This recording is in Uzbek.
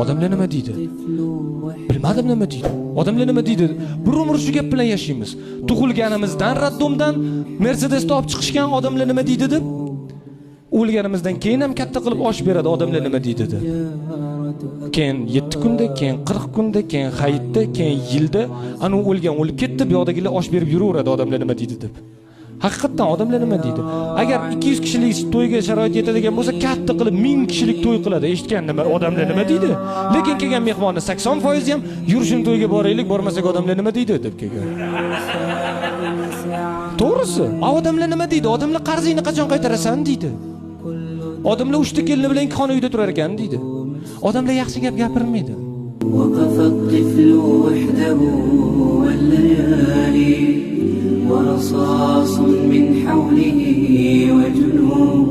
Odamlar nima deydi? Bilmadim nima deydi. Odamlar nima deydi? Bir umr shu gap bilan yashaymiz. Tug'ilganimizdan raddomdan Mercedesni olib chiqishgan odamlar nima deydi deb. O'lganimizdan keyin ham katta qilib osh beradi odamlar nima deydi deb. Keyin 7 kunda, keyin 40 kunda, keyin hayitda, keyin yilda ana o'lib ketdi, bu yoqdagilar osh berib yuraveradi odamlar nima deydi deb. Haqiqatan odamlar nima deydi? Agar 200 kishilik to'yga sharoit yetadigan bo'lsa, katta qilib 1000 kishilik to'y qiladi. Eshitgan nima odamlar nima deydi? Lekin kelgan mehmonni 80% ham yurishim to'yga boraylik, bormasak odamlar nima deydi deb kelgan. To'g'risi, odamlar nima deydi? Odamlar qarzingni qachon qaytarasan deydi. Odamlar 3 ta kelini bilan 2 xona uyda turar ekan deydi. Odamlar yaxshi gap gapirmaydi. وقف الطفل وحده والليالي ورصاص من حوله وجنوب